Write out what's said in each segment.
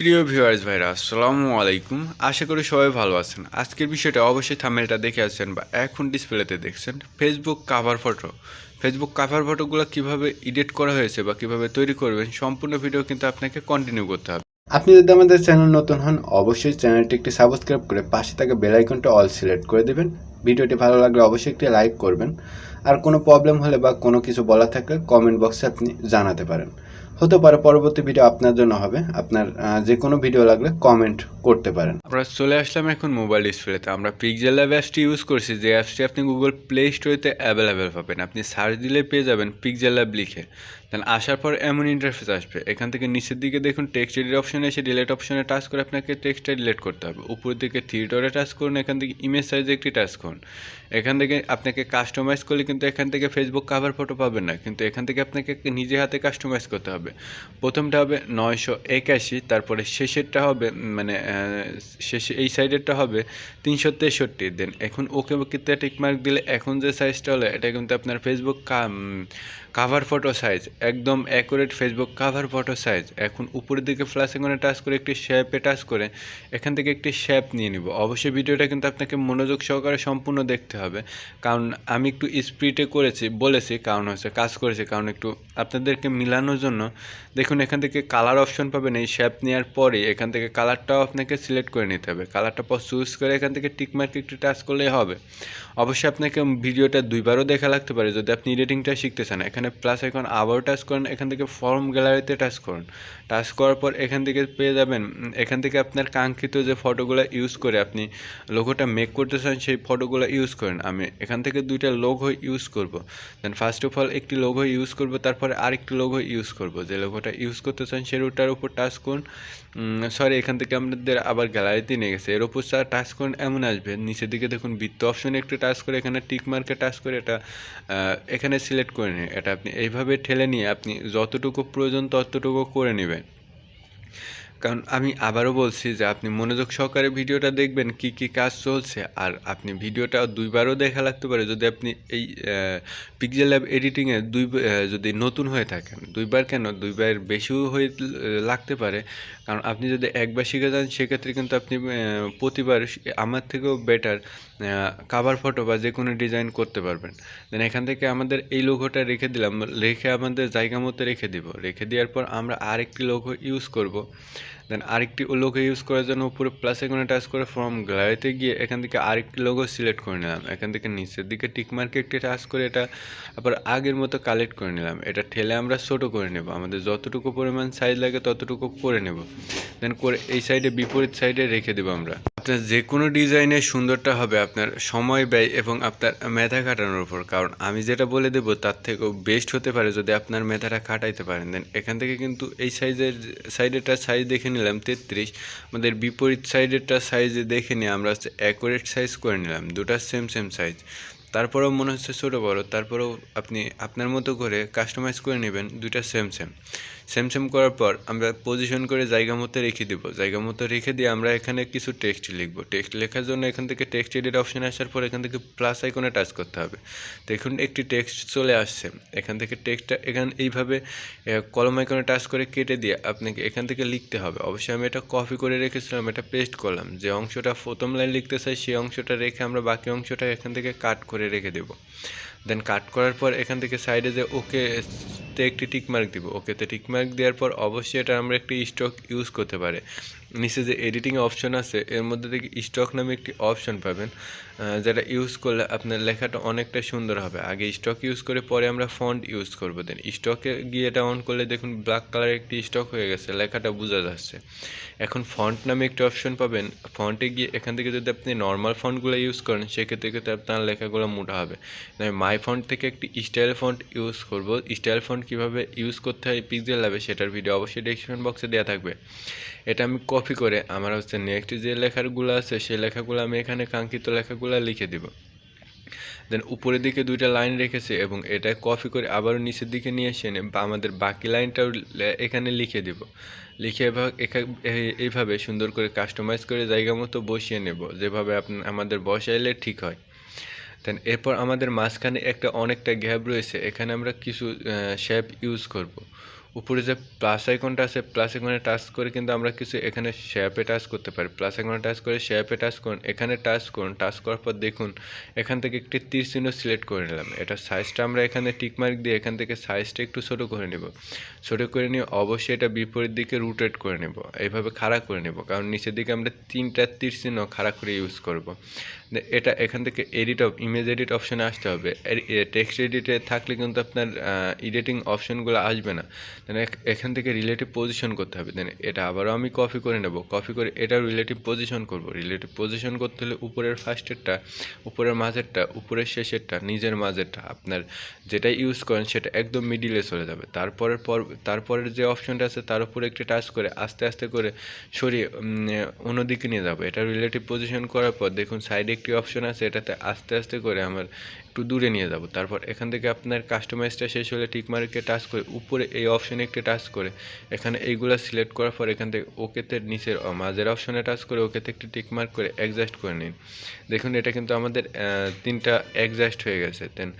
প্রিয় ভিউয়ার্স ভাইরা আসসালামু আলাইকুম। আশা করি সবাই ভালো আছেন। আজকের বিষয়টা অবশ্যই থাম্বনেলটা দেখে আছেন বা এখন ডিসপ্লেতে দেখছেন Facebook cover photo. Facebook cover ফটোগুলো কিভাবে এডিট করা হয়েছে বা কিভাবে তৈরি করবেন সম্পূর্ণ ভিডিও কিন্তু আপনাকে কন্টিনিউ করতে হবে। আপনি যদি আমাদের চ্যানেল নতুন হন অবশ্যই চ্যানেলটি একটি সাবস্ক্রাইব করে পাশে থাকা বেল আইকনটা অল সিলেক্ট করে দেবেন। ভিডিওটি ভালো লাগলে অবশ্যই একটি লাইক করবেন। আর কোনো প্রবলেম হলে বা কোনো কিছু বলা থাকলে কমেন্ট বক্সে আপনি জানাতে পারেন। হতে পারে পরবর্তী ভিডিও আপনার জন্য হবে। আপনার যে কোনো ভিডিও লাগলে কমেন্ট করতে পারেন। আমরা চলে আসলাম এখন মোবাইল ডিসপ্লেতে। আমরা পিক্সেলল্যাব অ্যাপসটি ইউজ করছি, যে অ্যাপসটি আপনি গুগল প্লে স্টোরেতে অ্যাভেলেবেল পাবেন। আপনি সার্চ দিলে পেয়ে যাবেন পিক্সেলল্যাব লিখে। দেন আসার পর এমন ইন্টারফেস আসবে। এখান থেকে নিচের দিকে দেখুন টেক্সট এডিট অপশনে এসে ডিলেট অপশনে টাচ করে আপনাকে টেক্সটটা ডিলেট করতে হবে। উপরের দিকে থ্রি ডটে টাচ করুন, এখান থেকে ইমেজ সাইজে একটি টাচ করুন। এখান থেকে আপনাকে কাস্টমাইজ করলে কিন্তু এখান থেকে ফেসবুক কাভার ফটো পাবেন না, কিন্তু এখান থেকে আপনাকে নিজে হাতে কাস্টমাইজ করতে হবে। প্রথমটা হবে 981, তারপরে শেষেরটা হবে মানে শেষে এই সাইডেরটা হবে 363। দেন এখন ওকে ওকেতে টিকমার্ক দিলে এখন যে সাইজটা হলো এটা কিন্তু আপনার ফেসবুক কাভার ফটো সাইজ, একদম accurate Facebook cover photo size. এখন উপরের দিকে প্লাস আইকনে টাচ করে একটি শেপে টাচ করে এখান থেকে একটি শেপ নিয়ে নিব। অবশ্যই ভিডিওটা কিন্তু আপনাকে মনোযোগ সহকারে সম্পূর্ণ দেখতে হবে, কারণ আমি একটু স্পিডে বলেছি কারণ হচ্ছে কাজ করেছি, কারণ একটু আপনাদেরকে মিলানোর জন্য। দেখুন এখান থেকে কালার অপশন পাবেন। এই শেপ নেওয়ার পরে এখান থেকে কালারটাও আপনাকে সিলেক্ট করে নিতে হবে। কালারটা পর চুজ করে এখান থেকে টিকমার্ক একটু টাচ করলেই হবে। অবশ্যই আপনাকে ভিডিওটা দুইবারও দেখা লাগতে পারে যদি আপনি এডিটিংটা শিখতে চান। এখানে প্লাস এখন আবারও টাচ করেন, এখান থেকে ফর্ম গ্যালারিতে টাচ করুন। টাচ করার পর এখান থেকে পেয়ে যাবেন, এখান থেকে আপনার কাঙ্ক্ষিত যে ফটোগুলো ইউজ করে আপনি লোগোটা মেক করতে চান সেই ফটোগুলো ইউজ করেন। আমি এখান থেকে দুইটা লোগো ইউজ করব। দেন ফার্স্ট অফ অল একটি লোগো ইউজ করব, তারপরে আরেকটি লোগো ইউজ করব। যে লোগোটা ইউজ করতে চান সেটার উপর টাচ করুন। সরি, এখান থেকে আমাদের আবার গ্যালারিতে নিয়ে গেছে। এর উপর টাচ করুন, এমন আসবে। নিচের দিকে দেখুন বৃত্ত অপশনে একটু টাচ করে এখানে টিক মার্কে টাচ করে এটা এখানে সিলেক্ট করে নিন। এটা আপনি এইভাবে ঠেলে নিয়ে আপনি যতটুকু প্রয়োজন ততটুকু করে নেবেন। কারণ আমি আবারও বলছি যে আপনি মনোযোগ সহকারে ভিডিওটা দেখবেন কি কি কাজ চলছে। আর আপনি ভিডিওটা দুইবারও দেখা লাগতে পারে যদি আপনি এই পিক্সেলল্যাব এডিটিংয়ে যদি নতুন হয়ে থাকেন। দুইবার কেন, দুইবার বেশিও হয়ে লাগতে পারে। কারণ আপনি যদি একবার শিখে যান সেক্ষেত্রে কিন্তু আপনি প্রতিবার আমার থেকেও বেটার কাভার ফটো বা যে কোনো ডিজাইন করতে পারবেন। দেন এখান থেকে আমাদের এই লোগোটা রেখে দিলাম, রেখে আমাদের জায়গা মতো রেখে দিব। রেখে দেওয়ার পর আমরা আরেকটি লোগো ইউজ করব। দেন আরেকটি লোগো ইউজ করার জন্য উপরে প্লাস আইকনে টাচ করে ফর্ম গ্যালারিতে গিয়ে এখান থেকে আরেকটি লোগো সিলেক্ট করে নিলাম। এখান থেকে নিচের দিকে টিক মার্কে একটি টাচ করে এটা আবার আগের মতো কালেক্ট করে নিলাম। এটা ঠেলে আমরা ছোটো করে নেব, আমাদের যতটুকু পরিমাণ সাইজ লাগে ততটুকু করে নেব। দেন করে এই সাইডে বিপরীত সাইডে রেখে দেবো আমরা। আপনার যে কোনো ডিজাইনের সুন্দরটা হবে আপনার সময় ব্যয় এবং আপনার মেধা খাটানোর উপর। কারণ আমি যেটা বলে দেবো তার থেকেও বেস্ট হতে পারে যদি আপনার মেধাটা খাটাইতে পারেন। দেন এখান থেকে কিন্তু এই সাইডেরটা সাইজ দেখে নিলাম 33, আমাদের বিপরীত সাইডেরটা সাইজে দেখে নিয়ে আমরা হচ্ছে অ্যাকুরেট সাইজ করে নিলাম। দুটা সেম সাইজ, তারপরেও মনে হচ্ছে ছোটো বড়, তারপরেও আপনি আপনার মতো করে কাস্টমাইজ করে নেবেন। দুইটা সেম করার পর আমরা পজিশন করে জায়গা মতো রেখে দেবো। জায়গা মতো রেখে দিয়ে আমরা এখানে কিছু টেক্সট লিখব। টেক্সট লেখার জন্য এখান থেকে টেক্সট এডিট অপশানে আসার পর এখান থেকে প্লাস আইকনে টাচ করতে হবে। দেখুন একটি টেক্সট চলে আসছে। এখান থেকে টেক্সটটা এইভাবে কলম আইকনে টাচ করে কেটে দিয়ে আপনাকে এখান থেকে লিখতে হবে। অবশ্যই আমি এটা কপি করে রেখেছিলাম, এটা পেস্ট করলাম। যে অংশটা প্রথম লাইন লিখতে চাই সেই অংশটা রেখে আমরা বাকি অংশটা এখান থেকে কাট করে রেখে দেব। দেন কাট করার পর এখান থেকে সাইডে যে ওকেতে একটি টিকমার্ক দিব। ওকেতে টিকমার্ক দেওয়ার পর অবশ্যই এটা আমরা একটি স্টক ইউজ করতে পারি। নিচে যে এডিটিং অপশন আছে এর মধ্যে থেকে স্টক নামে একটি অপশন পাবেন, যেটা ইউজ করলে আপনার লেখাটা অনেকটা সুন্দর হবে। আগে স্টক ইউজ করে পরে আমরা ফন্ট ইউজ করব। দেন স্টকে গিয়ে এটা অন করলে দেখুন ব্ল্যাক কালার একটি স্টক হয়ে গেছে, লেখাটা বোঝা যাচ্ছে। এখন ফন্ট নামে একটি অপশন পাবেন। ফন্টে গিয়ে এখান থেকে যদি আপনি নর্মাল ফন্টগুলো ইউজ করেন সেক্ষেত্রে কিন্তু আপনার লেখাগুলো মোটা হবে। আমি মাই ফন্ট থেকে একটি স্টাইল ফন্ট ইউজ করব। স্টাইল ফন্ট কীভাবে ইউজ করতে হয় পিক্সেলল্যাবে সেটার ভিডিও অবশ্যই ডেসক্রিপশন বক্সে দেওয়া থাকবে। এটা আমি কপি করে আমার হচ্ছে নেক্সট যে লেখাগুলো আছে সেই লেখাগুলো আমি এখানে কাঙ্ক্ষিত লেখাগুলো লিখে দিব। দেন উপরের দিকে দুইটা লাইন রেখেছি এবং এটা কপি করে আবারও নিচের দিকে নিয়ে এসে আমাদের বাকি লাইনটাও এখানে লিখে দিব। লিখে এইভাবে সুন্দর করে কাস্টমাইজ করে জায়গা মতো বসিয়ে নেব, যেভাবে আমাদের বসাইলে ঠিক হয়। দেন এরপর আমাদের মাঝখানে অনেকটা গ্যাপ রয়েছে, এখানে আমরা কিছু শেপ ইউজ করব। উপরে যে প্লাস আইকনটা আছে প্লাস আইকনে টাচ করে কিন্তু আমরা কিছু এখানে শেপে টাচ করতে পারি। প্লাস আইকনে টাচ করে শেপে টাচ করুন, এখানে টাচ করুন। টাচ করার পর দেখুন এখান থেকে একটি তীর চিহ্ন সিলেক্ট করে নিলাম। এটা সাইজটা আমরা এখানে টিকমার্ক দিয়ে এখান থেকে সাইজটা একটু ছোটো করে নেব। ছোটো করে নিয়ে অবশ্যই এটা বিপরীত দিকে রোটেট করে নেব, এইভাবে খাড়া করে নেব, কারণ নিচের দিকে আমরা 3টা তীর চিহ্ন খাড়া করে ইউজ করব। এটা এখান থেকে ইমেজ এডিট অপশনে আসতে হবে। টেক্সট এডিটে থাকলে কিন্তু আপনার এডিটিং অপশনগুলো আসবে না। দেন এখান থেকে রিলেটিভ পজিশন করতে হবে। দেন এটা আবারও আমি কপি করে নেব, কপি করে এটা রিলেটিভ পজিশন করব। রিলেটিভ পজিশন করতে হলে উপরের ফার্স্টেরটা, উপরের মাঝেরটা, উপরের শেষেরটা, নিজের মাঝেরটা, আপনার যেটা ইউজ করেন সেটা একদম মিডিলে চলে যাবে। তারপরের যে অপশনটা আছে তার উপরে একটি টাচ করে আস্তে আস্তে করে সরিয়ে অন্যদিকে নিয়ে যাবো। এটা রিলেটিভ পজিশন করার পর দেখুন সাইডে একটি অপশন আছে, এটাতে আস্তে আস্তে করে আমার একটু দূরে নিয়ে যাব। তারপর এখান থেকে আপনার কাস্টমাইজটা শেষ হলে টিকমার্কে টাচ করে উপরে এই অপশনে একটি টাচ করে এখানে এইগুলো সিলেক্ট করার পর এখান থেকে ওকেতে নিচের মাঝের অপশনে টাচ করে ওকেতে একটি টিকমার্ক করে অ্যাডজাস্ট করে নিন। দেখুন এটা কিন্তু আমাদের 3টা অ্যাডজাস্ট হয়ে গেছে। দেন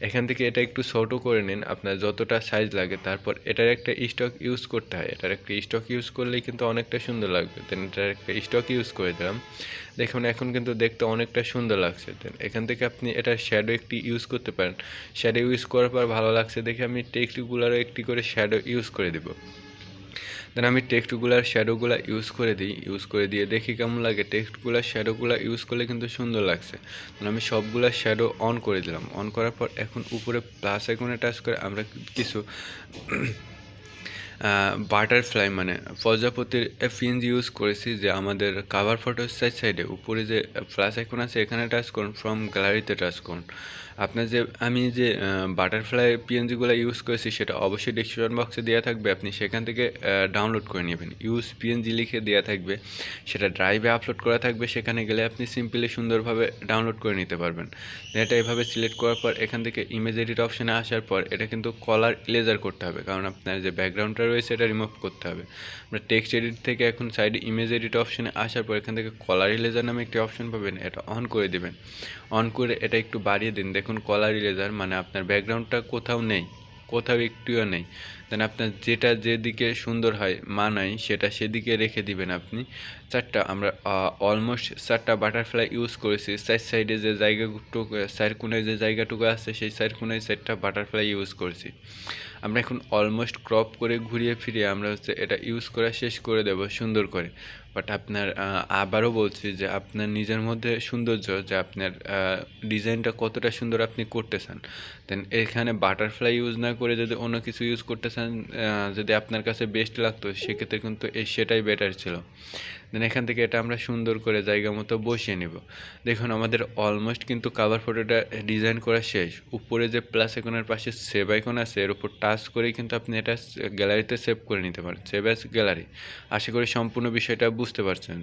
এখান থেকে এটা একটু ছোটো করে নিন আপনার যতটা সাইজ লাগে। তারপর এটার একটা স্টক ইউজ করতে হয়, এটার একটা স্টক ইউজ করলেই কিন্তু অনেকটা সুন্দর লাগবে। দেন এটার একটা স্টক ইউজ করে দিলাম। দেখুন এখন কিন্তু দেখতে অনেকটা সুন্দর লাগছে। দেন এখান থেকে আপনি এটার শ্যাডো একটি ইউজ করতে পারেন। শ্যাডো ইউজ করার পর ভালো লাগছে দেখে আমি টেক্সটগুলোরও একটি করে শ্যাডো ইউজ করে দেবো। দেন আমি টেক্সটগুলার শ্যাডোগুলো ইউজ করে দিয়ে দেখি কেমন লাগে। টেক্সটগুলার শ্যাডোগুলো ইউজ করলে কিন্তু সুন্দর লাগছে। দেন আমি সবগুলা শ্যাডো অন করে দিলাম। অন করার পর এখন উপরে প্লাস আইকনে টাচ করে আমরা কিছু বাটারফ্লাই মানে প্রজাপতির পিএনজি ইউজ করেছি, যে আমাদের কাভার ফটোর সাইডে উপরে যে প্লাস আইকন আছে এখানে টাচ করুন, ফ্রম গ্যালারিতে টাচ করুন। আপনার যে আমি যে বাটারফ্লাই পিএনজিগুলো ইউজ করেছি সেটা অবশ্যই ডেসক্রিপশন বক্সে দেওয়া থাকবে, আপনি সেখান থেকে ডাউনলোড করে নেবেন। ইউজ পিএনজি লিখে দেওয়া থাকবে, সেটা ড্রাইভে আপলোড করা থাকবে, সেখানে গেলে আপনি সিম্পলি সুন্দরভাবে ডাউনলোড করে নিতে পারবেন। এটা এভাবে সিলেক্ট করার পর এখান থেকে ইমেজ এডিট অপশানে আসার পর এটা কিন্তু কলার ইরেজার করতে হবে, কারণ আপনার যে ব্যাকগ্রাউন্ডটা রয়েছে এটা রিমুভ করতে হবে। আমরা টেক্সট এডিট থেকে এখন সাইডে ইমেজ এডিট অপশানে আসার পর এখান থেকে কলার ইরেজার নামে একটি অপশন পাবেন, এটা অন করে দেবেন। অন করে এটা একটু বাড়িয়ে দিন। দেখুন কলার ইরেজার মানে আপনার ব্যাকগ্রাউন্ডটা কোথাও নেই, কোথাও একটুও নেই। দেন আপনার যেটা যেদিকে সুন্দর হয় মানায় সেটা সেদিকে রেখে দিবেন আপনি। আমরা অলমোস্ট 4টা বাটারফ্লাই ইউজ করেছি। সাইডে যে জায়গাটুকু, সাইড কোণায় যে জায়গাটুকু আছে সেই সাইড কোণায় 4টা বাটারফ্লাই ইউজ করেছি। আমরা এখন অলমোস্ট ক্রপ করে ঘুরিয়ে ফিরিয়ে আমরা এটা ইউজ করা শেষ করে দেব সুন্দর করে। বাট আপনার আবারও বলছি যে আপনার নিজের মধ্যে সৌন্দর্য, যে আপনার ডিজাইনটা কতটা সুন্দর আপনি করতে চান। দেন এখানে বাটারফ্লাই ইউজ না করে যদি অন্য কিছু ইউজ করতে চান, যদি আপনার কাছে বেস্ট লাগতো সেক্ষেত্রে কিন্তু সেটাই বেটার ছিল। দেন এখান থেকে এটা আমরা সুন্দর করে জায়গা মতো বসিয়ে নেব। দেখুন আমাদের অলমোস্ট কিন্তু কাভার ফটোটা ডিজাইন করা শেষ। উপরে যে প্লাস আইকনের পাশে সেভ আইকন আছে এর উপর টাচ করেই কিন্তু আপনি এটা গ্যালারিতে সেভ করে নিতে পারেন, সেভ অ্যাজ গ্যালারি। আশা করি সম্পূর্ণ বিষয়টা বুঝতে পারছেন।